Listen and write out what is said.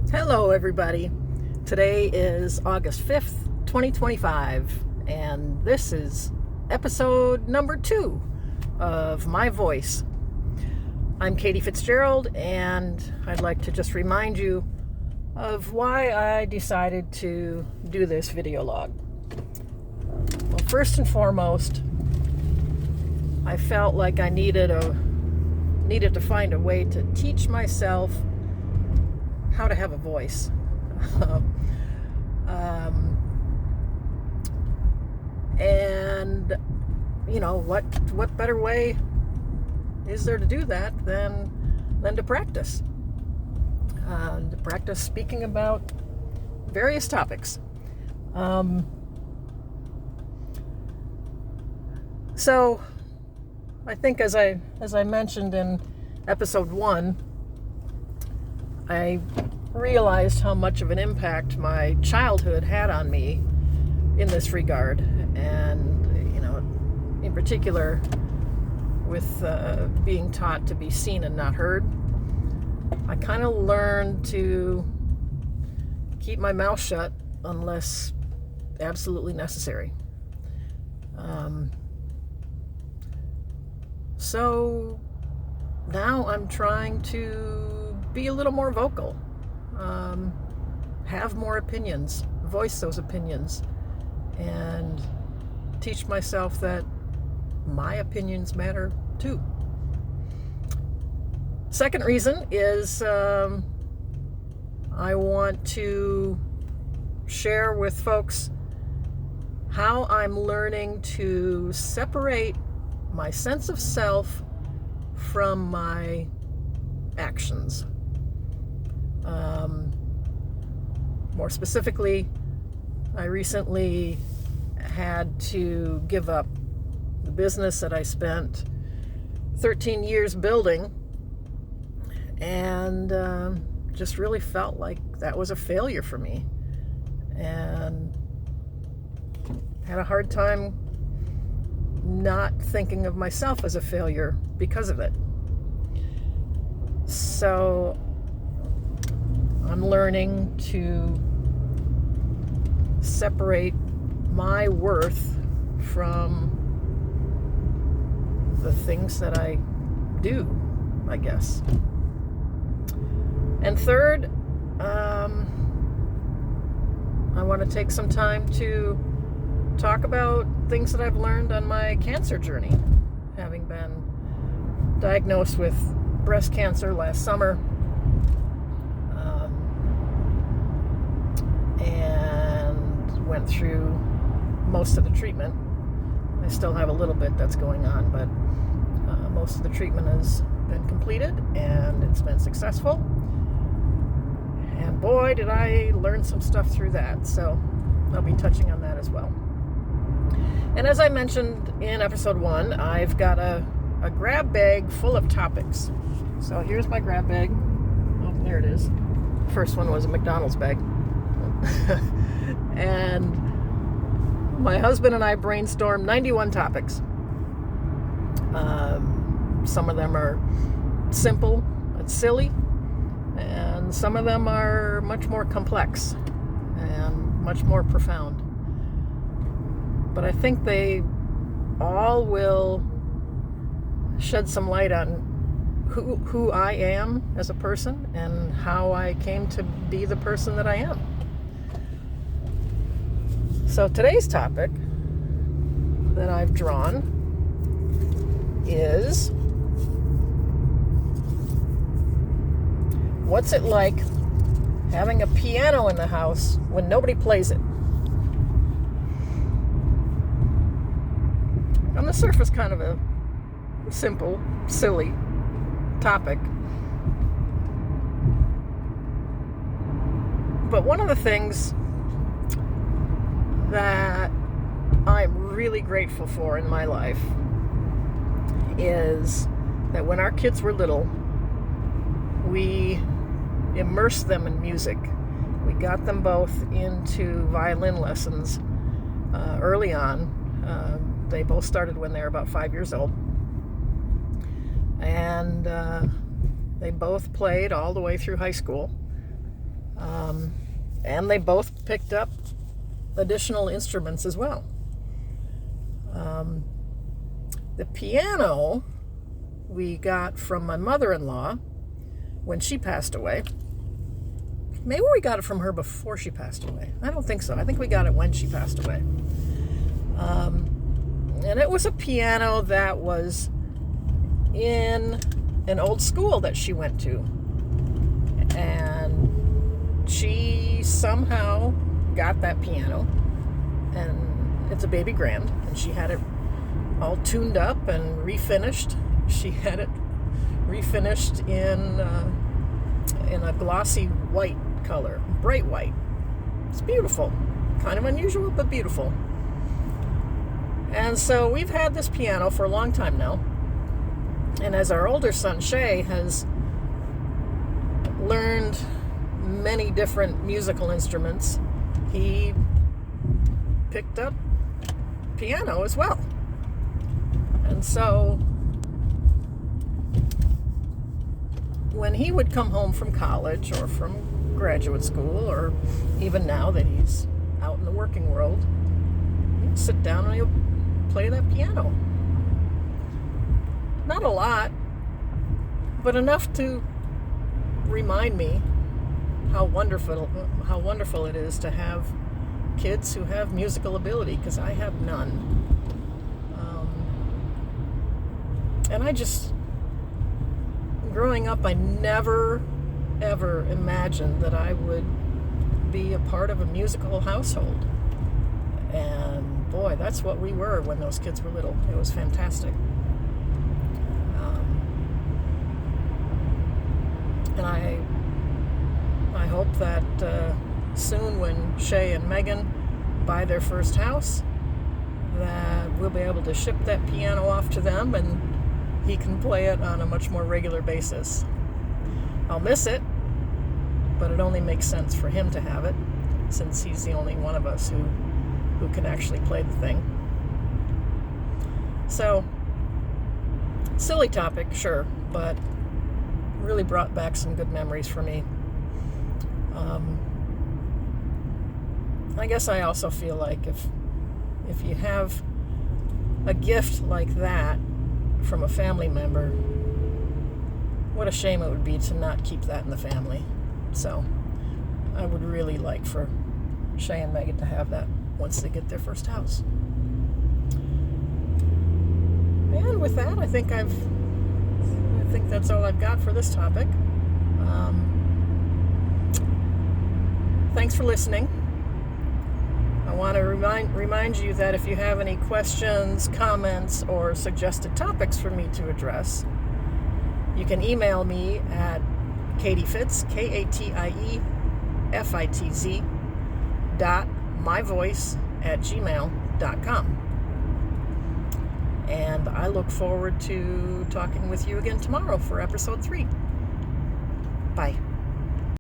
Hello, everybody. Today is August 5th, 2025, and this is episode number 2 of My Voice. I'm Katie Fitzgerald, and I'd like to just remind you of why I decided to do this video log. Well, first and foremost, I felt like I needed to find a way to teach myself how to have a voice. And you know, what better way is there to do that than to practice speaking about various topics. So I think as I mentioned in episode 1, I realized how much of an impact my childhood had on me in this regard, and you know, in particular with being taught to be seen and not heard. I kind of learned to keep my mouth shut unless absolutely necessary. So now I'm trying to be a little more vocal, have more opinions, voice those opinions, and teach myself that my opinions matter too. Second reason is I want to share with folks how I'm learning to separate my sense of self from my actions. More specifically, I recently had to give up the business that I spent 13 years building, and just really felt like that was a failure for me, and had a hard time not thinking of myself as a failure because of it. So I'm learning to separate my worth from the things that I do, I guess. And third, I want to take some time to talk about things that I've learned on my cancer journey, having been diagnosed with breast cancer last summer, and went through most of the treatment. I still have a little bit that's going on, but most of the treatment has been completed and it's been successful. And boy, did I learn some stuff through that. So I'll be touching on that as well. And as I mentioned in episode 1, I've got a grab bag full of topics. So here's my grab bag. Oh, there it is. First one was a McDonald's bag. And my husband and I brainstormed 91 topics. Some of them are simple and silly, and some of them are much more complex and much more profound. But I think they all will shed some light on who I am as a person and how I came to be the person that I am. So today's topic that I've drawn is, what's it like having a piano in the house when nobody plays it? On the surface, kind of a simple, silly topic. But one of the things that I'm really grateful for in my life is that when our kids were little, we immersed them in music. We got them both into violin lessons early on. They both started when they were about 5 years old. And they both played all the way through high school. And they both picked up additional instruments as well. The piano we got from my mother-in-law when she passed away. Maybe we got it from her before she passed away. I don't think so. I think we got it when she passed away. And it was a piano that was in an old school that she went to. And she somehow got that piano. And it's a baby grand. And she had it all tuned up and refinished. She had it refinished in a glossy white color, bright white. It's beautiful. Kind of unusual, but beautiful. And so we've had this piano for a long time now. And as our older son, Shay, has learned many different musical instruments, he picked up piano as well. And so when he would come home from college or from graduate school, or even now that he's out in the working world, he'd sit down and he'll play that piano. Not a lot, but enough to remind me how wonderful it is to have kids who have musical ability, because I have none. And growing up, I never, ever imagined that I would be a part of a musical household. And boy, that's what we were when those kids were little. It was fantastic. And I hope that soon, when Shay and Megan buy their first house, that we'll be able to ship that piano off to them and he can play it on a much more regular basis. I'll miss it, but it only makes sense for him to have it, since he's the only one of us who can actually play the thing. So, silly topic, sure, but really brought back some good memories for me. I guess I also feel like if you have a gift like that from a family member, what a shame it would be to not keep that in the family. So I would really like for Shay and Megan to have that once they get their first house. And with that, I think that's all I've got for this topic. Thanks for listening. I want to remind you that if you have any questions, comments, or suggested topics for me to address, you can email me at KatieFitz, KatieFitz .myvoice@gmail.com. And I look forward to talking with you again tomorrow for episode 3.